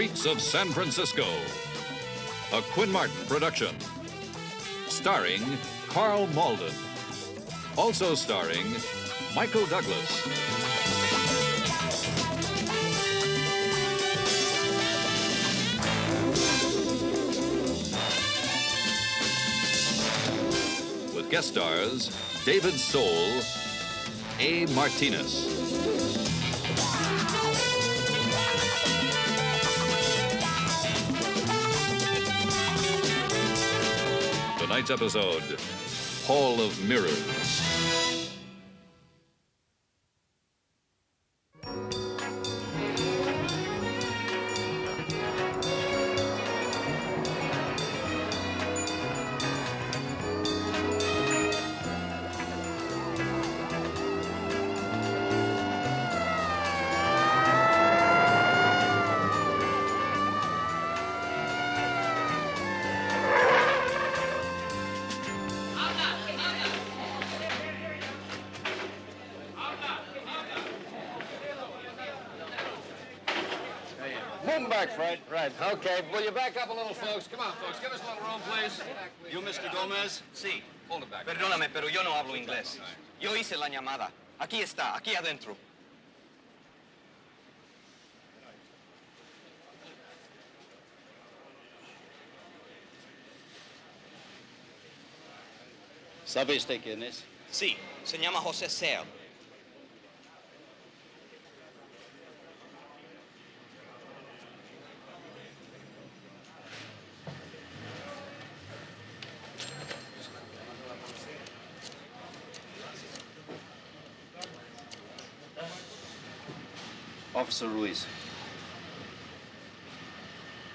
streets of San Francisco. A Quinn Martin production. Starring Carl Malden. Also starring Michael Douglas. With guest stars David Soul, A. Martinez. Tonight's episode, Hall of Mirrors. Fred. Right. Okay. Will you back up a little, folks? Come on, folks. Give us a little room, please. You, Mr. Gomez? Sí. Hold it back. Perdóname, pero yo no hablo inglés. Yo hice la llamada. Aquí está, aquí adentro. ¿Sabe usted quién es? Sí, se llama José Sale. Officer Ruiz.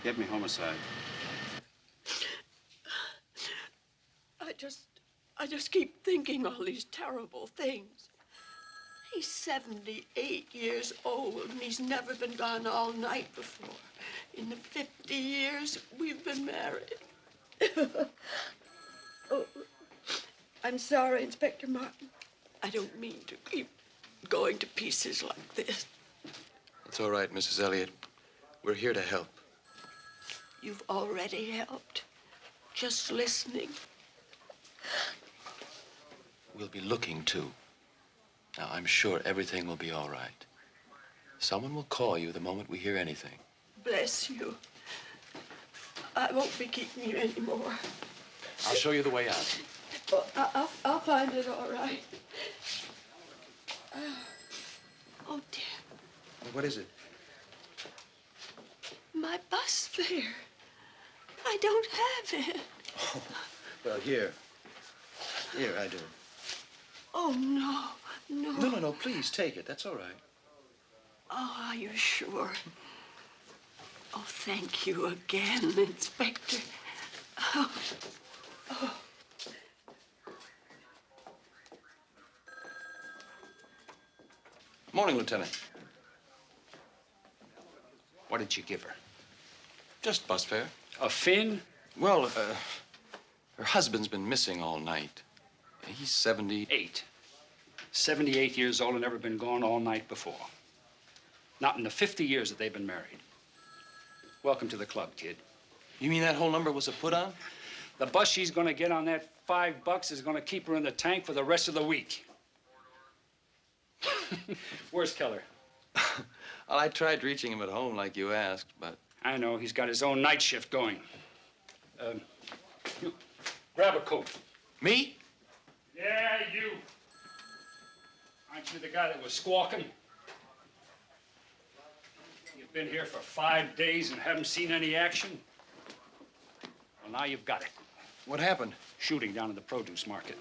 Get me homicide. I just keep thinking all these terrible things. He's 78 years old, and he's never been gone all night before. In the 50 years we've been married. Oh, I'm sorry, Inspector Martin. I don't mean to keep going to pieces like this. It's all right, Mrs. Elliott. We're here to help. You've already helped. Just listening. We'll be looking, too. Now, I'm sure everything will be all right. Someone will call you the moment we hear anything. Bless you. I won't be keeping you anymore. I'll show you the way out. Oh, I'll find it all right. Oh, dear. What is it? My bus fare. I don't have it. Oh, well, here. Here, I do. Oh, no, no. No, please, take it. That's all right. Oh, are you sure? Oh, thank you again, Inspector. Oh. Morning, Lieutenant. What did you give her? Just bus fare. A fin? Well, her husband's been missing all night. He's 78. 78 years old and never been gone all night before. Not in the 50 years that they've been married. Welcome to the club, kid. You mean that whole number was a put-on? The bus she's gonna get on that $5 is gonna keep her in the tank for the rest of the week. Where's Keller? Well, I tried reaching him at home like you asked, but... I know, he's got his own night shift going. Grab a coat. Me? Yeah, you. Aren't you the guy that was squawking? You've been here for 5 days and haven't seen any action? Well, now you've got it. What happened? Shooting down in the produce market.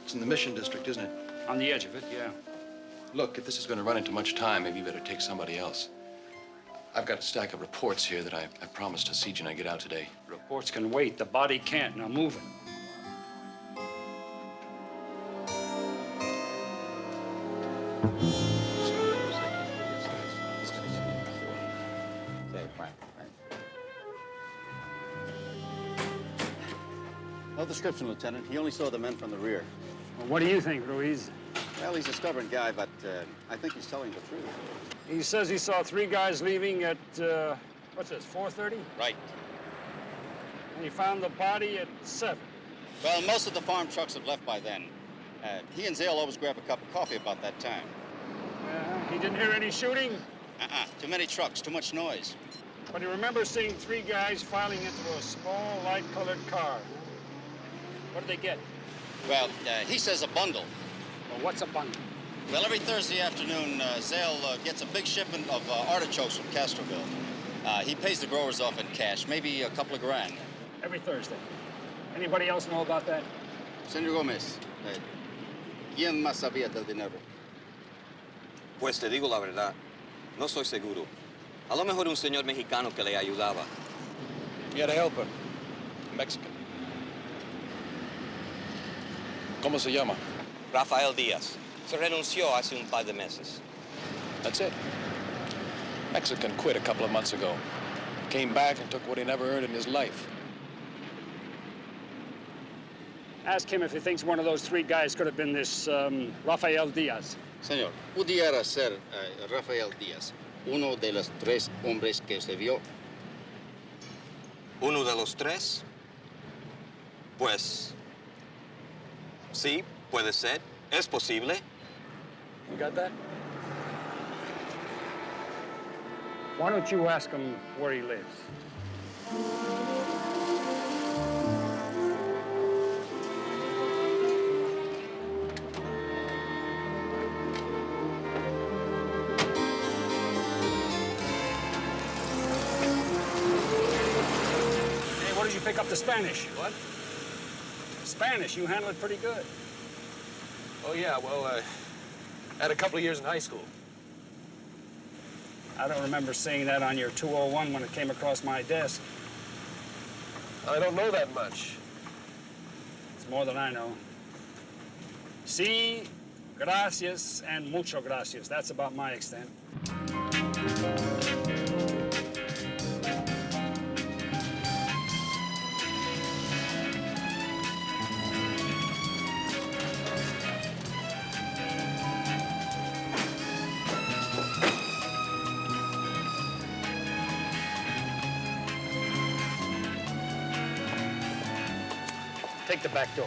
It's in the Mission District, isn't it? On the edge of it, yeah. Look, if this is going to run into much time, maybe you better take somebody else. I've got a stack of reports here that I promised to see when I get out today. Reports can wait. The body can't. Now move it. No description, Lieutenant. He only saw the men from the rear. Well, what do you think, Ruiz? Well, he's a stubborn guy, but I think he's telling the truth. He says he saw 3 guys leaving at, what's this, 4:30? Right. And he found the body at 7. Well, most of the farm trucks have left by then. He and Zale always grab a cup of coffee about that time. He didn't hear any shooting? Too many trucks, too much noise. But he remembers seeing 3 guys filing into a small, light-colored car. What did they get? Well, he says a bundle. Well, what's a bundle? Well, every Thursday afternoon, Zale gets a big shipment of artichokes from Castroville. He pays the growers off in cash, maybe a couple of grand. Every Thursday. Anybody else know about that? Senor Gomez, ¿quién más sabía del dinero? Pues te digo la verdad, no soy seguro. A lo mejor un señor mexicano que le ayudaba. He had a helper, Mexican. ¿Cómo se llama? Rafael Díaz. Se renunció hace un par de meses. That's it. Mexican quit a couple of months ago. Came back and took what he never earned in his life. Ask him if he thinks one of those 3 guys could have been this, Rafael Díaz. Señor, pudiera ser Rafael Díaz, uno de los 3 hombres que se vio. ¿Uno de los 3? Pues... sí, puede ser. Es posible. You got that? Why don't you ask him where he lives? Hey, what did you pick up the Spanish? What? Spanish, you handle it pretty good. Oh, yeah, well, I had a couple of years in high school. I don't remember seeing that on your 201 when it came across my desk. I don't know that much. It's more than I know. Sí, gracias, and mucho gracias. That's about my extent. Take the back door.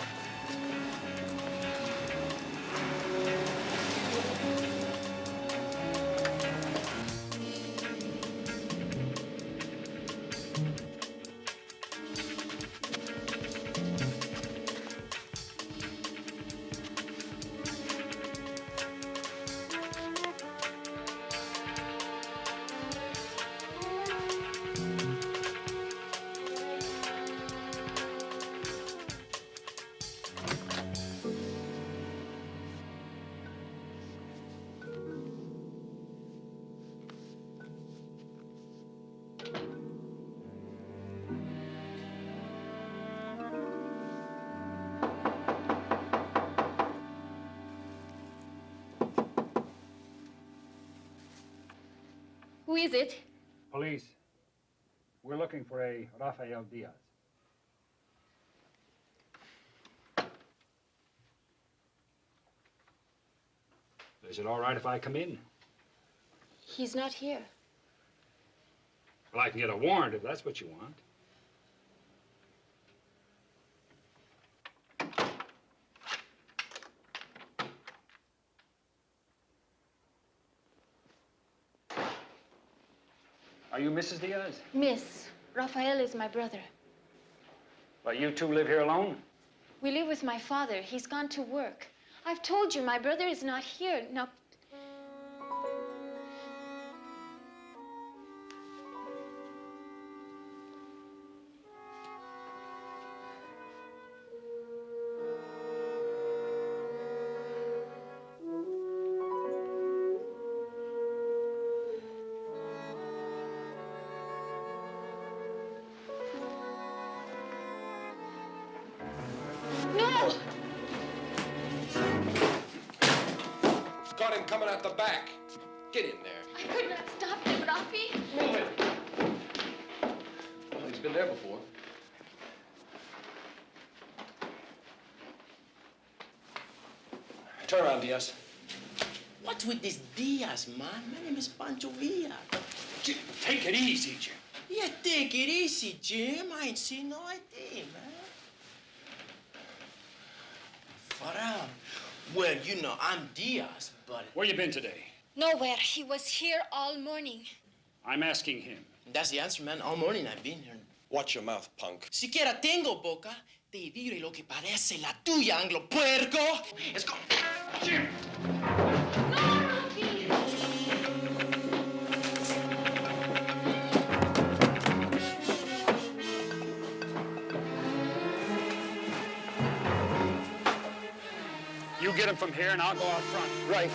Who is it? Police. We're looking for a Rafael Diaz. Is it all right if I come in? He's not here. Well, I can get a warrant if that's what you want. Are you Mrs. Diaz? Miss, Rafael is my brother. Well, you two live here alone? We live with my father. He's gone to work. I've told you, my brother is not here. Now, no! Got him coming out the back. Get in there. I could not stop him, Rafi. Move it. Well, he's been there before. Turn around, Diaz. What's with this Diaz, man? My name is Pancho Villa. Jim, take it easy, Jim. Yeah, take it easy, Jim. I ain't seen no ID, man. Farah. Well, you know, I'm Diaz, but... Where you been today? Nowhere. He was here all morning. I'm asking him. That's the answer, man. All morning I've been here. Watch your mouth, punk. Siquiera tengo boca. Te diré lo que parece la tuya, Anglo puerco. Let's go. Jim! You get him from here, and I'll go out front. Right.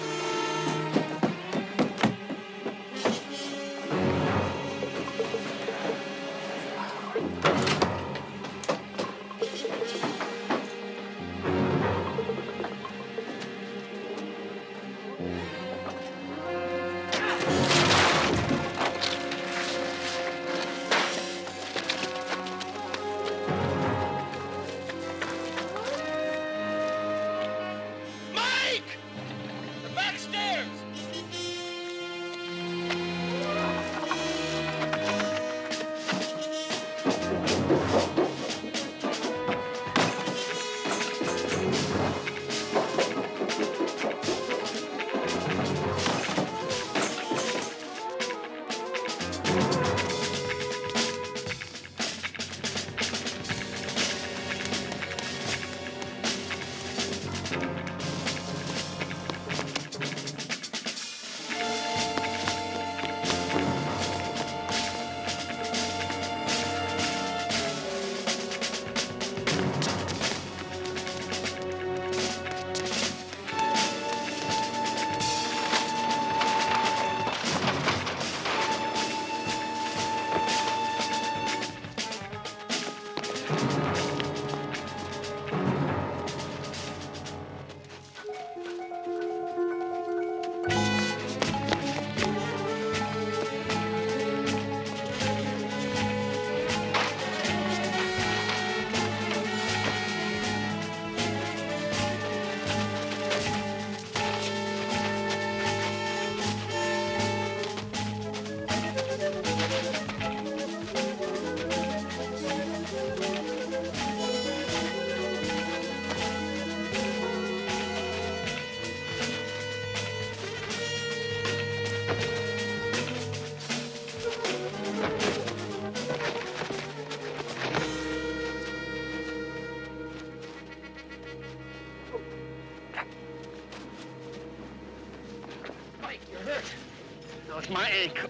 It's my ankle.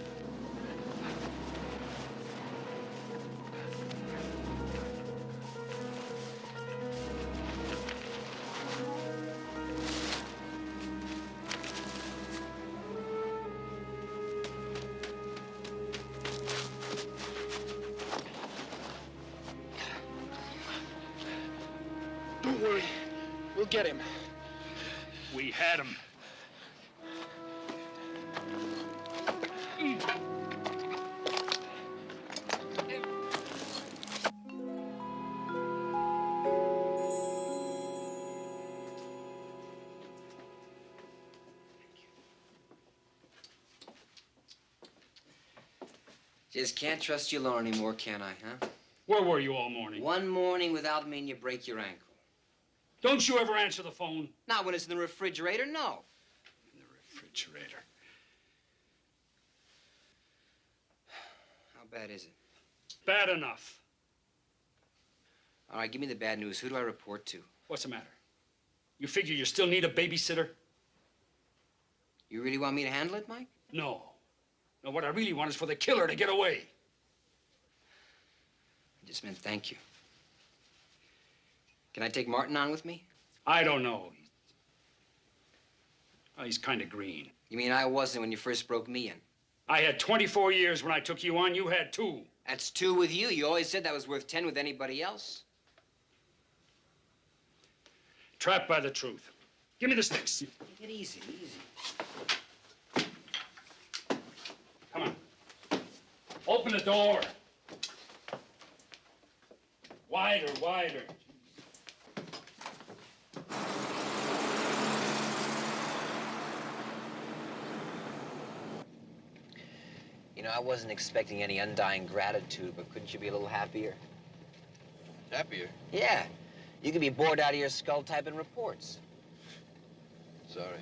Don't worry. We'll get him. We had him. Just can't trust you alone anymore, can I, huh? Where were you all morning? One morning without me and you break your ankle. Don't you ever answer the phone? Not when it's in the refrigerator, no. In the refrigerator. How bad is it? Bad enough. All right, give me the bad news. Who do I report to? What's the matter? You figure you still need a babysitter? You really want me to handle it, Mike? No. No, what I really want is for the killer to get away. I just meant thank you. Can I take Martin on with me? I don't know. He's kind of green. You mean I wasn't when you first broke me in? I had 24 years when I took you on. You had 2. That's 2 with you. You always said that was worth 10 with anybody else. Trapped by the truth. Give me the sticks. Take it easy, easy. Come on. Open the door. Wider, wider. I wasn't expecting any undying gratitude, but couldn't you be a little happier? Happier? Yeah. You could be bored out of your skull typing reports. Sorry.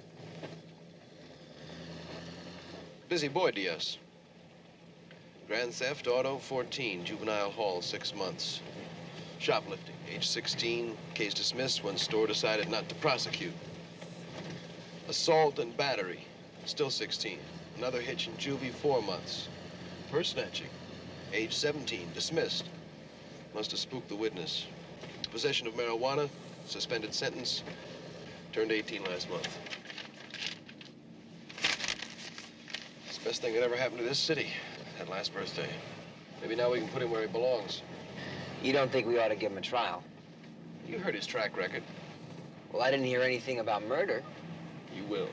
Busy boy, DS. Grand theft, auto, 14. Juvenile hall, 6 months. Shoplifting, age 16. Case dismissed when store decided not to prosecute. Assault and battery, still 16. Another hitch in juvie, 4 months. Purse snatching, age 17. Dismissed. Must have spooked the witness. Possession of marijuana, suspended sentence. Turned 18 last month. It's the best thing that ever happened to this city. That last birthday. Maybe now we can put him where he belongs. You don't think we ought to give him a trial? You heard his track record. Well, I didn't hear anything about murder. You will.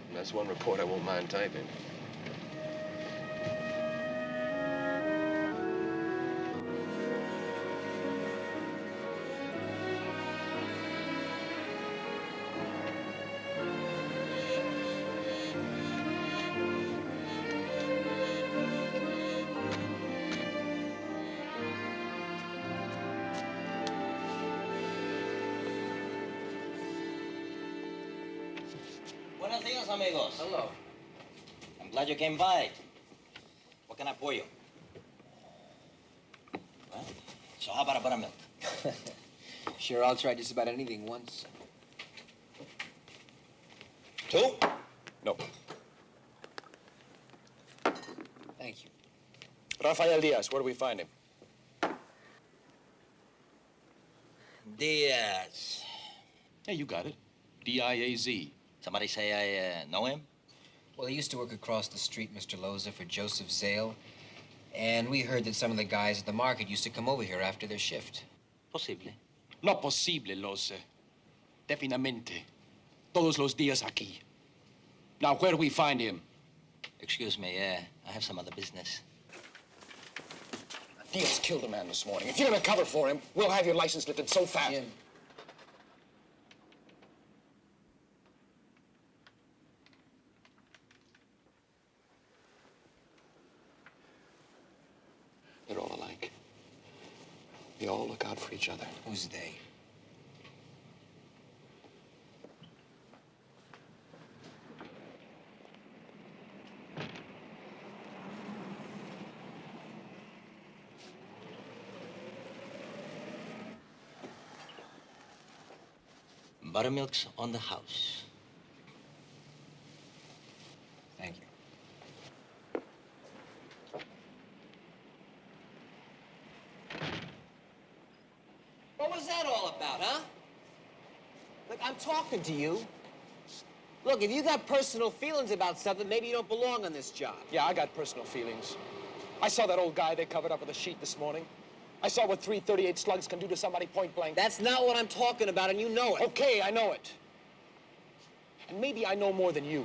And that's one report I won't mind typing. Buenos días, amigos. Hello. I'm glad you came by. What can I pour you? Well, so how about a buttermilk? Sure, I'll try just about anything once. 2? No. Thank you. Rafael Diaz, where do we find him? Diaz. Yeah, you got it. D-I-A-Z. Somebody say I know him? Well, he used to work across the street, Mr. Loza, for Joseph Zale. And we heard that some of the guys at the market used to come over here after their shift. Posible. No posible, Loza. Definamente. Todos los días aquí. Now, where do we find him? Excuse me, I have some other business. Diaz killed a man this morning. If you're gonna cover for him, we'll have your license lifted so fast. Jim. They're all alike. They all look out for each other. Who's they? Buttermilk's on the house. Thank you. What was that all about, huh? Look, I'm talking to you. Look, if you got personal feelings about something, maybe you don't belong on this job. Yeah, I got personal feelings. I saw that old guy they covered up with a sheet this morning. I saw what 338 slugs can do to somebody point blank. That's not what I'm talking about, and you know it. Okay, I know it. And maybe I know more than you.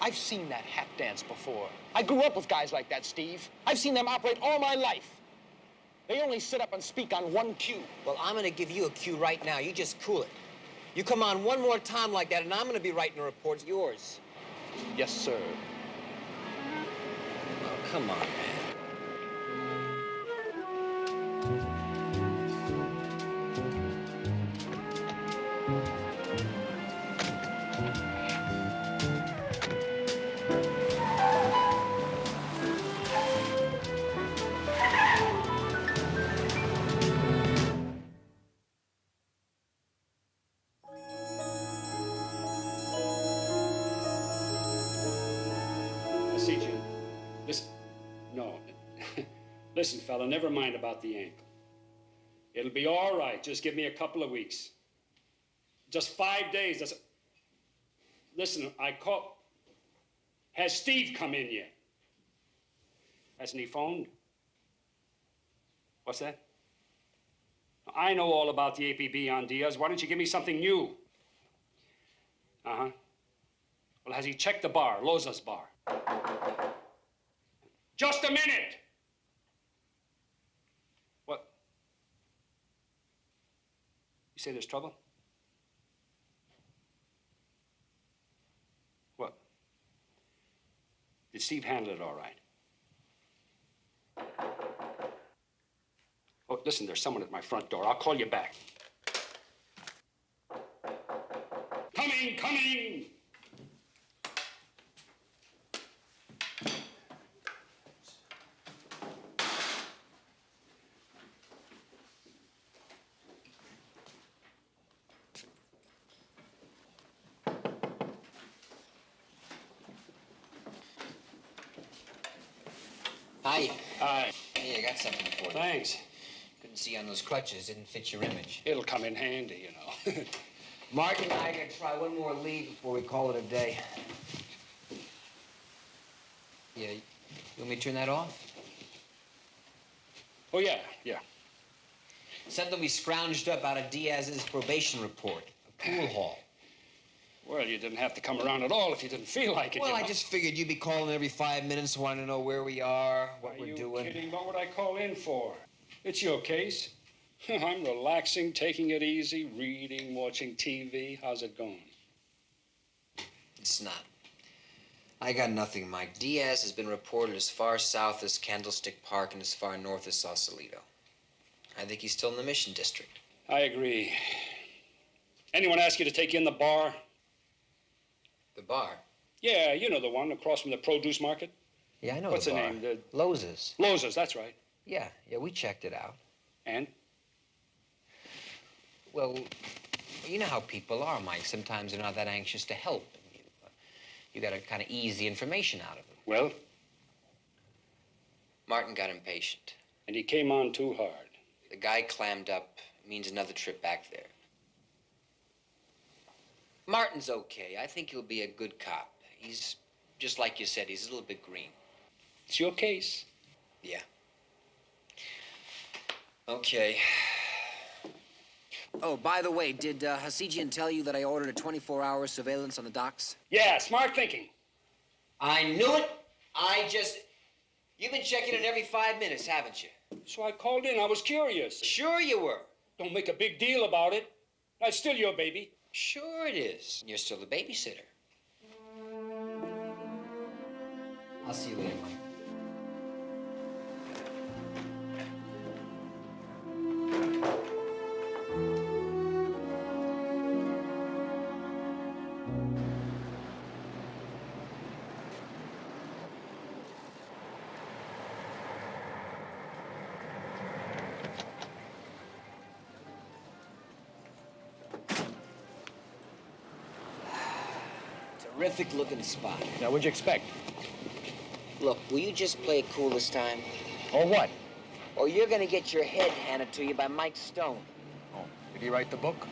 I've seen that hat dance before. I grew up with guys like that, Steve. I've seen them operate all my life. They only sit up and speak on one cue. Well, I'm gonna give you a cue right now. You just cool it. You come on one more time like that, and I'm gonna be writing a report. Yours. Yes, sir. Oh, come on, man. Listen, fella, never mind about the ankle. It'll be all right. Just give me a couple of weeks. Just 5 days. That's... Listen, I call... Has Steve come in yet? Hasn't he phoned? What's that? I know all about the APB on Diaz. Why don't you give me something new? Uh-huh. Well, has he checked the bar, Loza's bar? Just a minute! What? You say there's trouble? What? Did Steve handled it all right. Oh, listen, there's someone at my front door. I'll call you back. Coming, coming! Hi. Hi. Hey, I got something for you. Thanks. Couldn't see on those crutches. Didn't fit your image. It'll come in handy, you know. Mark and I are gonna try one more lead before we call it a day. Yeah, you want me to turn that off? Oh, yeah, yeah. Something we scrounged up out of Diaz's probation report. A pool hall. Well, you didn't have to come around at all if you didn't feel like it, Well, you I know? just figured you'd be calling every 5 minutes, wanting to know where we are, what we're doing. Are you kidding? What would I call in for? It's your case. I'm relaxing, taking it easy, reading, watching TV. How's it going? It's not. I got nothing, Mike. Diaz has been reported as far south as Candlestick Park and as far north as Sausalito. I think he's still in the Mission District. I agree. Anyone ask you to take in the bar? The bar? Yeah, you know the one across from the produce market. Yeah, I know What's the bar. name? Loz's. Loz's, that's right. Yeah, we checked it out. And? Well, you know how people are, Mike. Sometimes they're not that anxious to help. You got to kind of ease the information out of them. Well? Martin got impatient. And he came on too hard. The guy clammed up. Means another trip back there. Martin's okay. I think he'll be a good cop. He's, just like you said, he's a little bit green. It's your case. Yeah. Okay. Oh, by the way, did Hasigian tell you that I ordered a 24-hour surveillance on the docks? Yeah, smart thinking. I knew it. You've been checking it every 5 minutes, haven't you? So I called in. I was curious. Sure you were. Don't make a big deal about it. That's still your baby. Sure it is. You're still the babysitter. I'll see you later, Mike. Terrific looking spot. Now, what'd you expect? Look, will you just play it cool this time? Or what? Or you're gonna get your head handed to you by Mike Stone. Oh, did he write the book?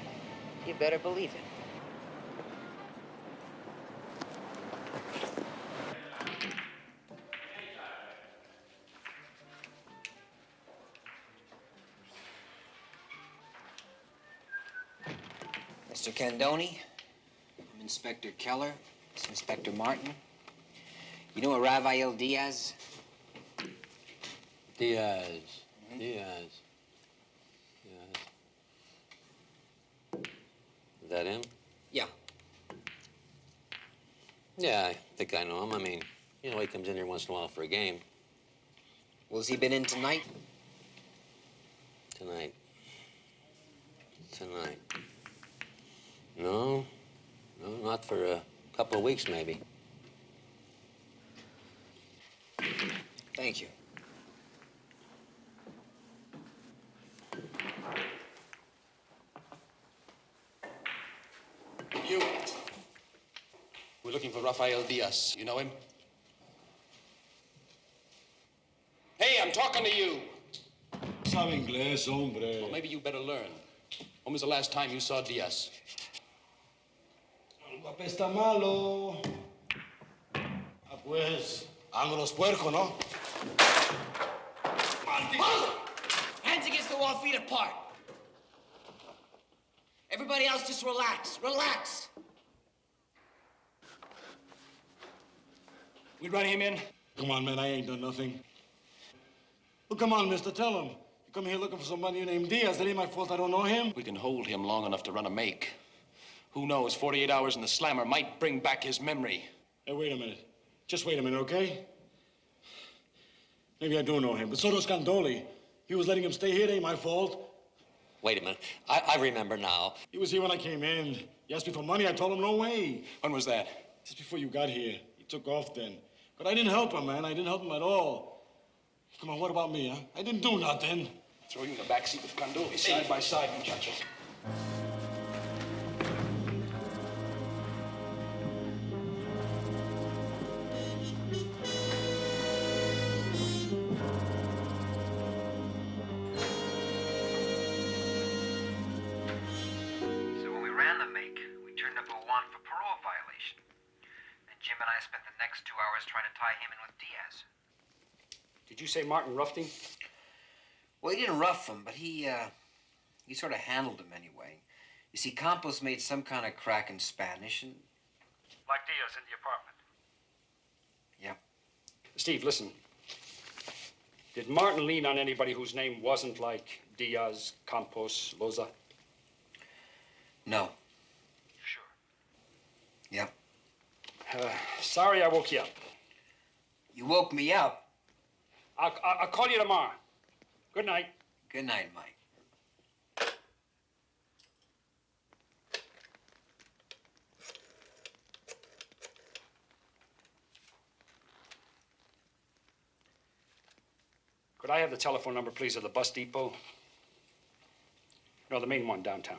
You better believe it. Mr. Candoni, I'm Inspector Keller. This is Inspector Martin. You know a Rafael Diaz? Diaz. Diaz. Is that him? Yeah. Yeah, I think I know him. I mean, you know, he comes in here once in a while for a game. Well, has he been in tonight? Tonight. No, not for a couple of weeks, maybe. Thank you. You. We're looking for Rafael Diaz. You know him? Hey, I'm talking to you. Sabe inglés, hombre. Well, maybe you better learn. When was the last time you saw Diaz? El papel está malo. Ah, pues, ángulos puerco, ¿no? Hands against the wall, feet apart. Everybody else just relax. Relax. We run him in? Come on, man, I ain't done nothing. Well, come on, mister, tell him. You come here looking for somebody named Diaz. That ain't my fault I don't know him. We can hold him long enough to run a make. Who knows, 48 hours in the slammer might bring back his memory. Hey, wait a minute. Just wait a minute, okay? Maybe I do know him, but so does Scandoli. He was letting him stay here. It ain't my fault. Wait a minute. I remember now. He was here when I came in. He asked me for money. I told him no way. When was that? Just before you got here. He took off then. But I didn't help him, man. I didn't help him at all. Come on, what about me, huh? I didn't do nothing. Throw you in the backseat with Scandoli, side by side, muchachos. I spent the next 2 hours trying to tie him in with Diaz. Did you say Martin roughed him? Well, he didn't rough him, but he sort of handled him anyway. You see, Campos made some kind of crack in Spanish and... Like Diaz in the apartment. Yeah. Steve, listen. Did Martin lean on anybody whose name wasn't like Diaz, Campos, Loza? No. Sure. Yeah. Sorry I woke you up. You woke me up? I'll call you tomorrow. Good night. Good night, Mike. Could I have the telephone number, please, of the bus depot? No, the main one downtown.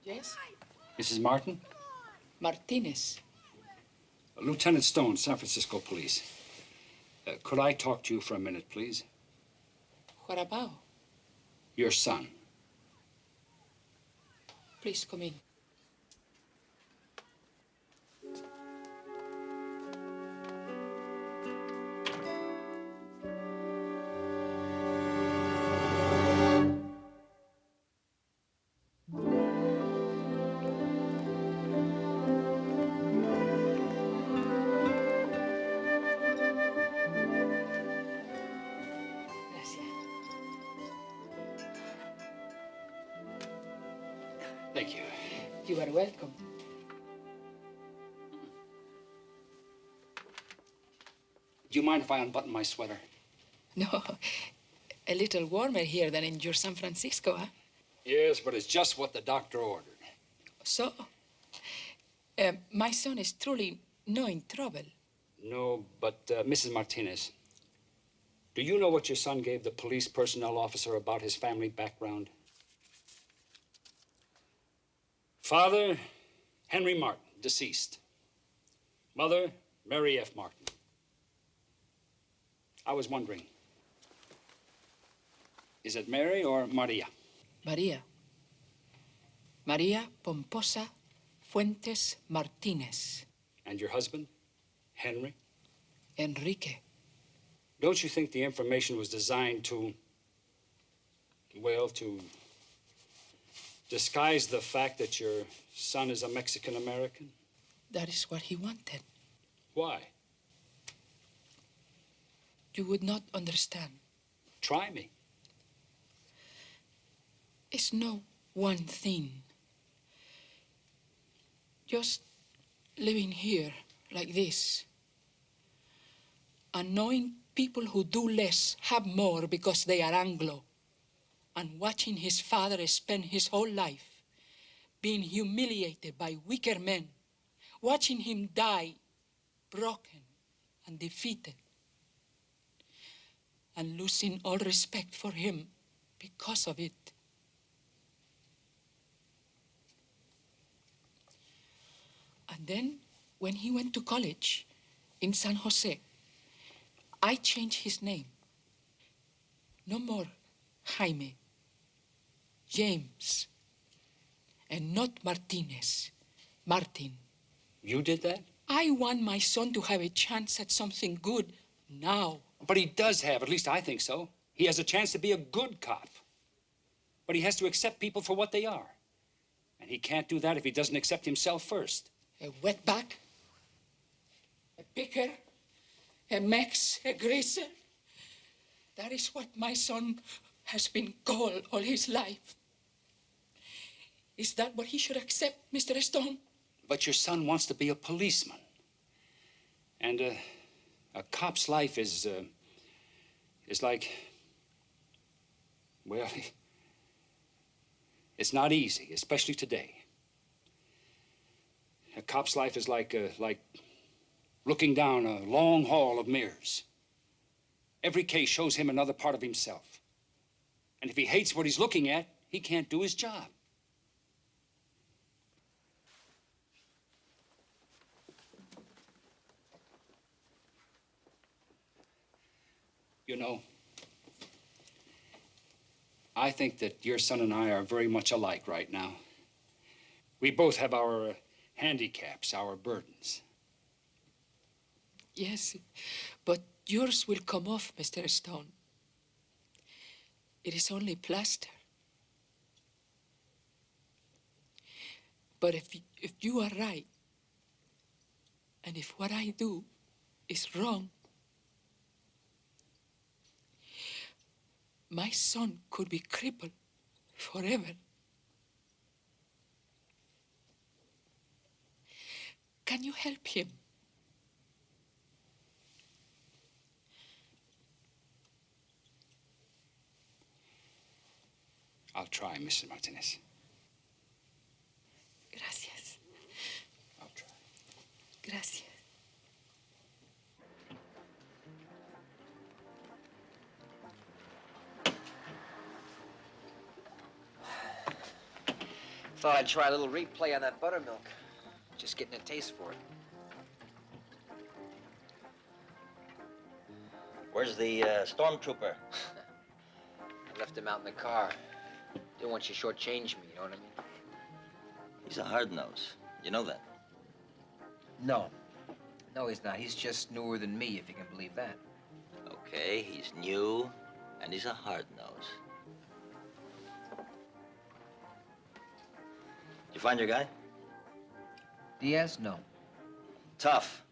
Yes? Mrs. Martin? Martinez. Lieutenant Stone, San Francisco Police. Could I talk to you for a minute, please? What about? Your son. Please come in. Thank you. You are welcome. Do you mind if I unbutton my sweater? No, a little warmer here than in your San Francisco, huh? Yes, but it's just what the doctor ordered. So, my son is truly no in trouble. No, but Mrs. Martinez, do you know what your son gave the police personnel officer about his family background? Father, Henry Martin, deceased. Mother, Mary F. Martin. I was wondering, is it Mary or Maria? Maria. Maria Pomposa Fuentes Martinez. And your husband, Henry? Enrique. Don't you think the information was designed to, well, to disguise the fact that your son is a Mexican-American? That is what he wanted. Why? You would not understand. Try me. It's no one thing. Just living here like this and knowing people who do less have more because they are Anglo, and watching his father spend his whole life being humiliated by weaker men, watching him die broken and defeated, and losing all respect for him because of it. And then, when he went to college in San Jose, I changed his name. No more Jaime, James, and not Martinez, Martin. You did that? I want my son to have a chance at something good now. But he does have, at least I think so. He has a chance to be a good cop. But he has to accept people for what they are. And he can't do that if he doesn't accept himself first. A wetback, a picker, a mex, a greaser. That is what my son has been called all his life. Is that what he should accept, Mr. Stone? But your son wants to be a policeman. And a cop's life is like, well, it's not easy, especially today. A cop's life is like looking down a long hall of mirrors. Every case shows him another part of himself. And if he hates what he's looking at, he can't do his job. You know, I think that your son and I are very much alike right now. We both have our handicaps, our burdens. Yes, but yours will come off, Mr. Stone. It is only plaster. But if you are right, and if what I do is wrong, my son could be crippled forever. Can you help him? I'll try, Mrs. Martinez. Gracias. I'll try. Gracias. Thought I'd try a little replay on that buttermilk. Just getting a taste for it. Where's the stormtrooper? I left him out in the car. Didn't want you to shortchange me, you know what I mean? He's a hard nose. You know that? No. No, he's not. He's just newer than me, if you can believe that. Okay, he's new, and he's a hard nose. Did you find your guy? Diaz? No. Tough.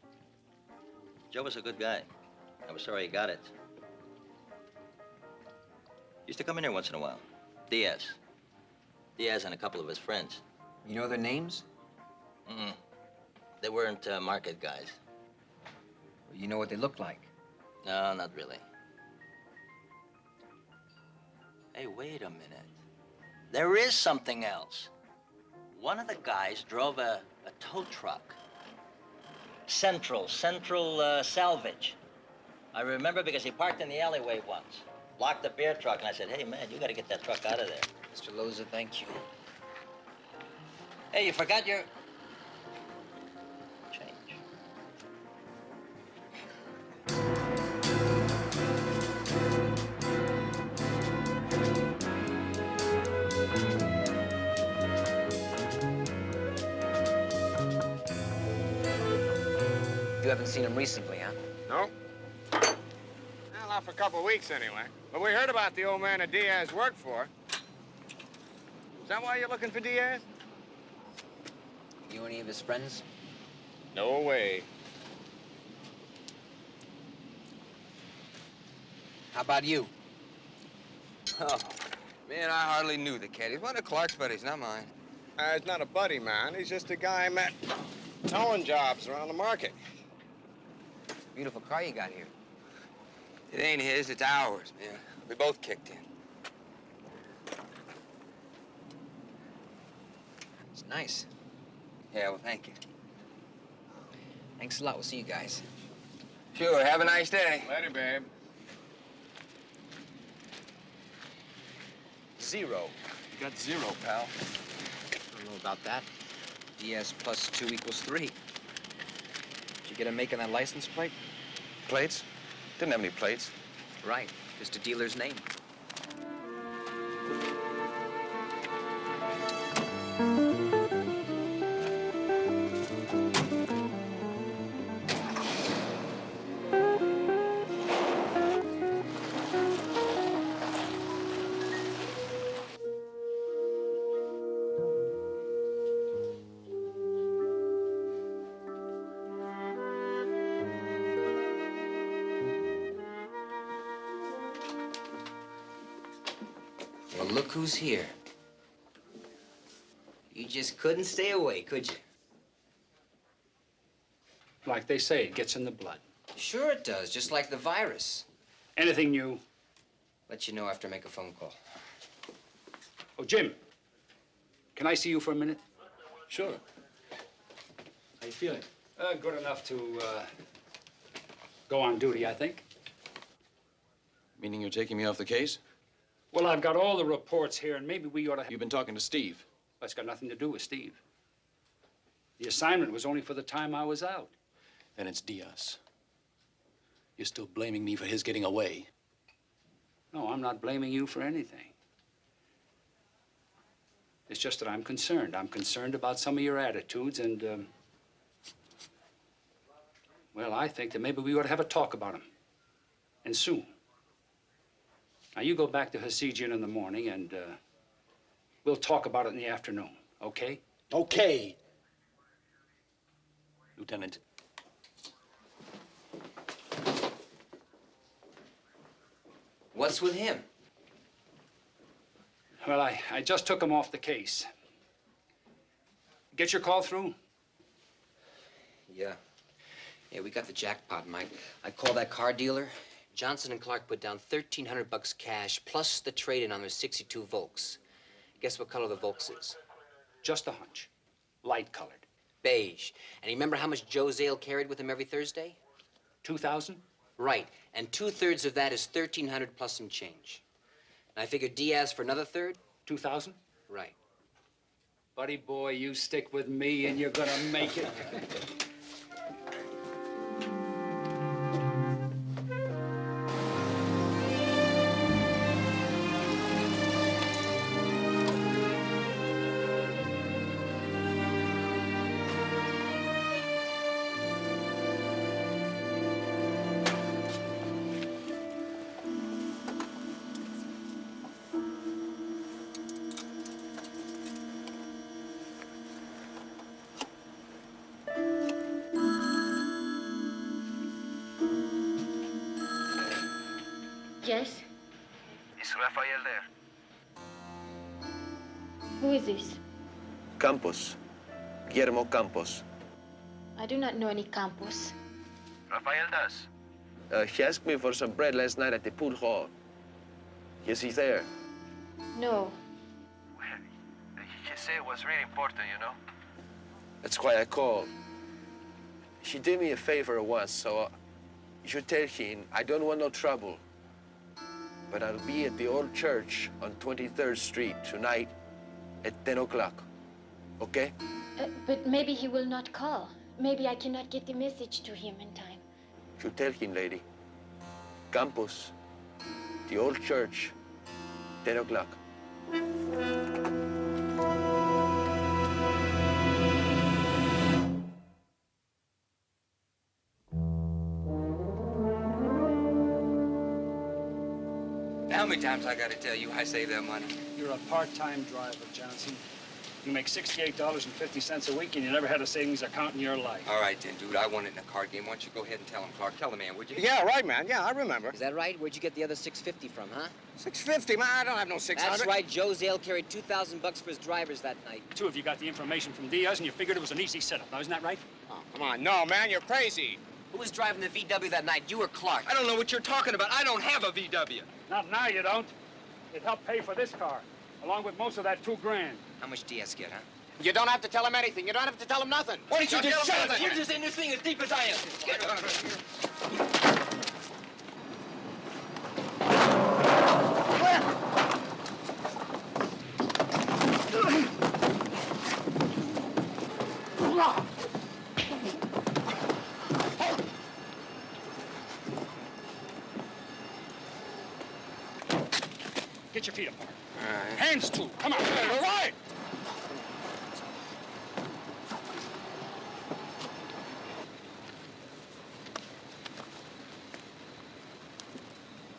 Joe was a good guy. I was sorry he got it. Used to come in here once in a while. Diaz. Diaz and a couple of his friends. You know their names? Mm-mm. They weren't market guys. Well, you know what they look like? No, not really. Hey, wait a minute. There is something else. One of the guys drove a tow truck. Central Salvage. I remember because he parked in the alleyway once. Blocked the beer truck, and I said, hey, man, you gotta get that truck out of there. Mr. Loza, thank you. Hey, you forgot your... change. You haven't seen him recently, huh? No. Well, not for a couple of weeks, anyway. But we heard about the old man that Diaz worked for. Is that why you're looking for Diaz? You any of his friends? No way. How about you? Oh, man, I hardly knew the kid. He's one of Clark's buddies, not mine. He's not a buddy, man. He's just a guy I met towing jobs around the market. Beautiful car you got here. It ain't his, it's ours, man. We both kicked in. It's nice. Yeah, well, thank you. Thanks a lot. We'll see you guys. Sure, have a nice day. Later, babe. 0. You got 0, pal. I don't know about that. DS plus 2 equals 3. Did you get a make on that license plate? Plates? Didn't have any plates. Right. Just a dealer's name. Well, look who's here. You just couldn't stay away, could you? Like they say, it gets in the blood. Sure it does, just like the virus. Anything new? Let you know after I make a phone call. Oh, Jim, can I see you for a minute? Sure. How you feeling? Good enough to go on duty, I think. Meaning you're taking me off the case? Well, I've got all the reports here, and maybe we ought to... You've been talking to Steve. That's got nothing to do with Steve. The assignment was only for the time I was out. Then it's Diaz. You're still blaming me for his getting away. No, I'm not blaming you for anything. It's just that I'm concerned. I'm concerned about some of your attitudes, and, well, I think that maybe we ought to have a talk about them. And soon. Now, you go back to Hasidian in the morning, and we'll talk about it in the afternoon, okay? Okay. Lieutenant. What's with him? Well, I just took him off the case. Get your call through? Yeah. Yeah, we got the jackpot, Mike. I called that car dealer. Johnson and Clark put down $1,300 cash plus the trade-in on their 62 Volks. Guess what color the Volks is? Just a hunch. Light-colored. Beige. And you remember how much Joe Zale carried with him every Thursday? 2,000? Right. And 2/3 of that is $1,300 plus some change. And I figured Diaz for another third. 2,000? Right. Buddy boy, you stick with me and you're gonna make it. Yes? Is Rafael there? Who is this? Campos. Guillermo Campos. I do not know any Campos. Rafael does. He asked me for some bread last night at the pool hall. Is he there? No. Well, he said it was really important, you know. That's why I called. He did me a favor once, so you tell him I don't want no trouble. But I'll be at the old church on 23rd Street tonight at 10 o'clock. Okay? But maybe he will not call. Maybe I cannot get the message to him in time. You tell him, lady. Campos, the old church, 10 o'clock. How many times I gotta tell you I save that money? You're a part-time driver, Johnson. You make $68.50 a week, and you never had a savings account in your life. All right, then, dude. I won it in a card game. Why don't you go ahead and tell him, Clark? Tell the man, would you? Yeah, right, man. Yeah, I remember. Is that right? Where'd you get the other $650 from, huh? $650, man. I don't have no 600. That's right. Joe Zale carried $2,000 for his drivers that night. Two of you got the information from Diaz, and you figured it was an easy setup. Now, isn't that right? Oh, come on. No, man, you're crazy. Who was driving the VW that night? You or Clark? I don't know what you're talking about. I don't have a VW. Not now, you don't. It helped pay for this car, along with most of that $2 grand. How much Diaz get, huh? You don't have to tell him anything. You don't have to tell him nothing. Why don't you just shut up? You're You're just in this thing as deep as I am. Get out of here. Get your feet apart. Hands too. Come on. All right.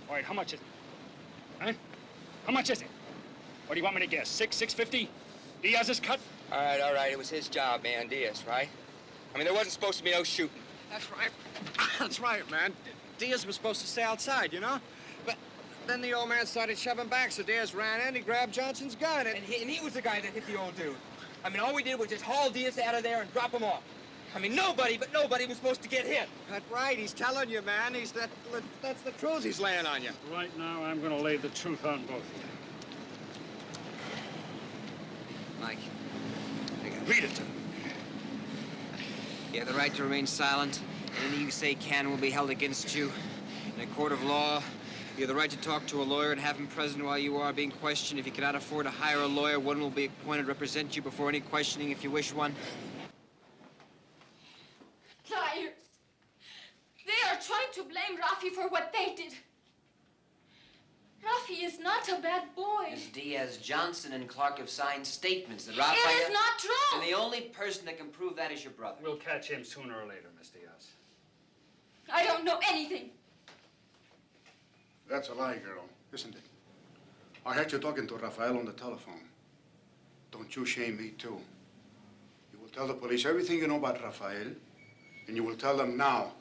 All right, how much is it? Huh? How much is it? What do you want me to guess? $650? Diaz's cut? All right. It was his job, man, Diaz, right? I mean, there wasn't supposed to be no shooting. That's right. That's right, man. Diaz was supposed to stay outside, you know? But then the old man started shoving back, so Diaz ran in, he grabbed Johnson's gun, And he was the guy that hit the old dude. I mean, all we did was just haul Diaz out of there and drop him off. I mean, nobody was supposed to get hit. That's right. He's telling you, man. That's the truth he's laying on you. Right now, I'm going to lay the truth on both of you. Mike, Read it to them. you have the right to remain silent. Anything you say can will be held against you. In a court of law, you have the right to talk to a lawyer and have him present while you are being questioned. If you cannot afford to hire a lawyer, one will be appointed to represent you before any questioning if you wish one. Liars. They are trying to blame Rafi for what they did. Rafi is not a bad boy. Ms. Diaz, Johnson and Clark have signed statements that Raphael... It is not true. And the only person that can prove that is your brother. We'll catch him sooner or later, Miss Diaz. I don't know anything. That's a lie, girl, isn't it? I heard you talking to Rafael on the telephone. Don't you shame me, too. You will tell the police everything you know about Rafael, and you will tell them now.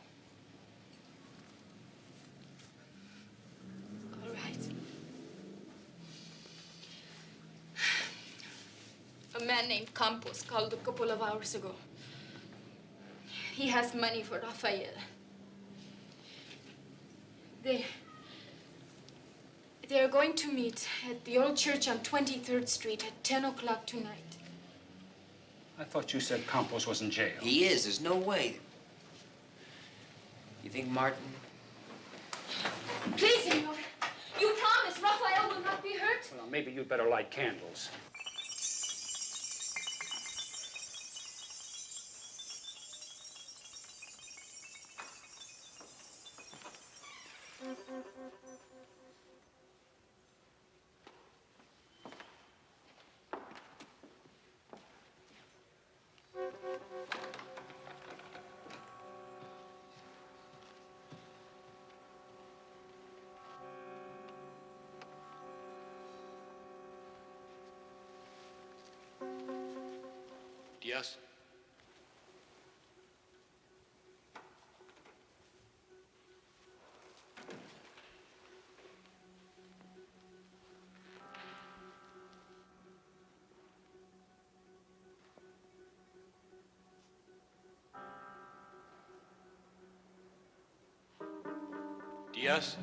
All right. A man named Campos called a couple of hours ago. He has money for Rafael. They're going to meet at the old church on 23rd Street at 10 o'clock tonight. I thought you said Campos was in jail. He is. There's no way. You think Martin... Please, senor. You promise Rafael will not be hurt? Well, maybe you'd better light candles. Diaz? Diaz?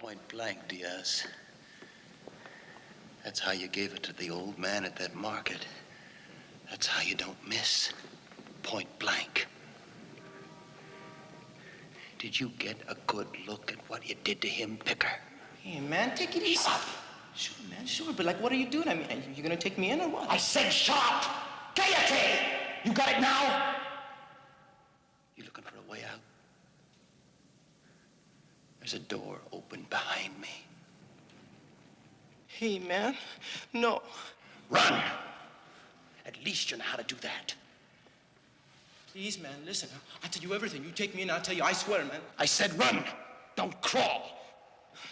Point blank, Diaz. That's how you gave it to the old man at that market. That's how you don't miss. Point blank. Did you get a good look at what you did to him, Picker? Hey, man, take it easy. Sure, man, sure. But, like, what are you doing? I mean, you gonna take me in or what? I said shut up! Cállate! You got it now? You looking for a way out? There's a door open behind me. Hey, man, no. Run! At least you know how to do that. Please, man, listen. I'll tell you everything. You take me in, I'll tell you. I swear, man. I said run! Don't crawl!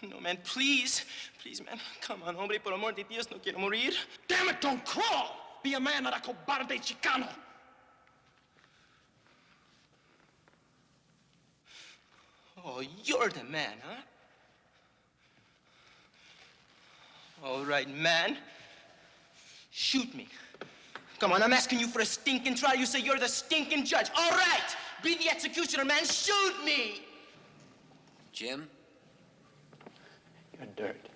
No, man, please. Please, man. Come on, hombre, por amor de Dios, no quiero morir. Damn it, don't crawl! Be a man, not a cobarde chicano. Oh, you're the man, huh? All right, man. Shoot me. Come on, I'm asking you for a stinking trial. You say you're the stinking judge. All right! Be the executioner, man. Shoot me! Jim? You're dirt.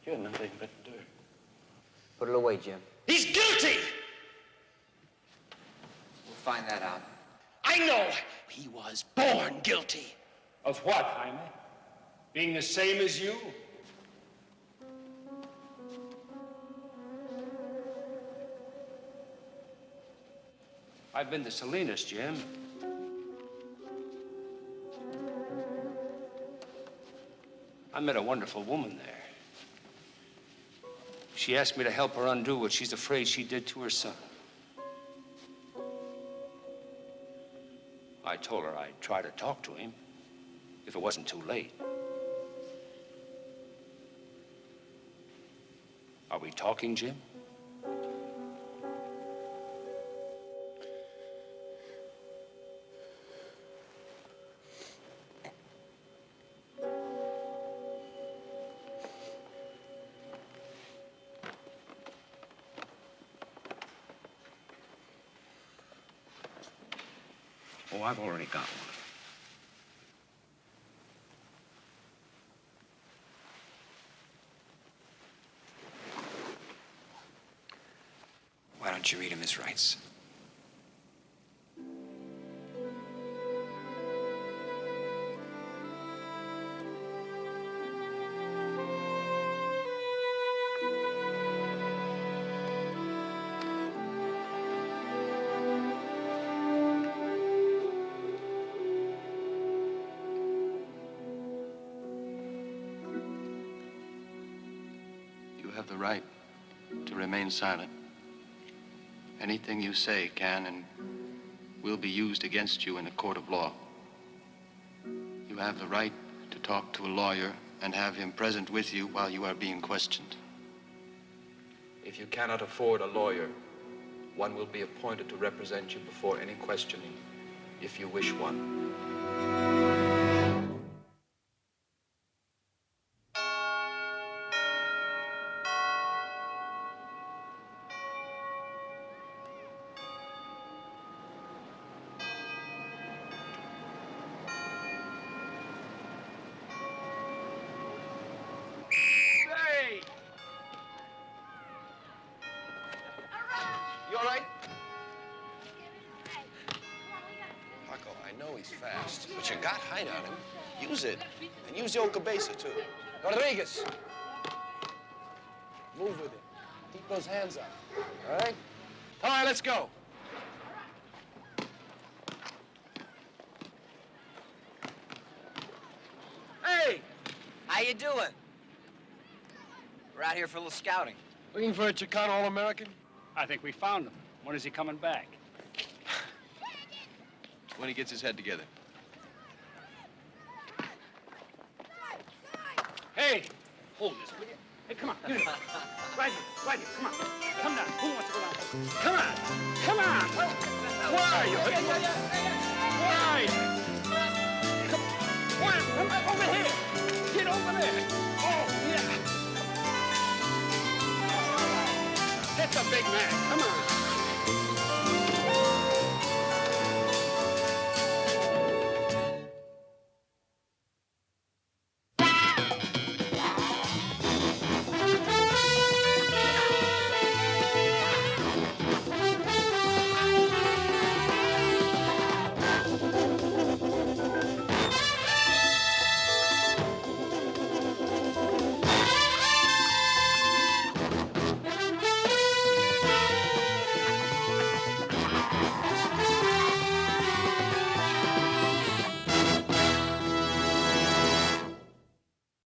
You're nothing but dirt. Put it away, Jim. He's guilty! We'll find that out. I know he was born guilty. Of what, Jaime? Being the same as you? I've been to Salinas, Jim. I met a wonderful woman there. She asked me to help her undo what she's afraid she did to her son. I told her I'd try to talk to him if it wasn't too late. Are we talking, Jim? Oh, I've already got one. Why don't you read him his rights? You have the right to remain silent. Anything you say can and will be used against you in a court of law. You have the right to talk to a lawyer and have him present with you while you are being questioned. If you cannot afford a lawyer, one will be appointed to represent you before any questioning, if you wish one. You all right? Paco, I know he's fast, but you got height on him. Use it. And use your cabeza, too. Rodriguez. Move with it. Keep those hands up. All right? All right, let's go. Hey! How you doing? We're out here for a little scouting. Looking for a Chicano All-American? I think we found him. When is he coming back? When he gets his head together. Hey! Hold this, will you? Hey, come on. Right here, come on. Come down. Who wants to go down? Come on. Come on. Where are you? Where are you? Come over here. Get over there. Oh, yeah. That's a big man. Come on.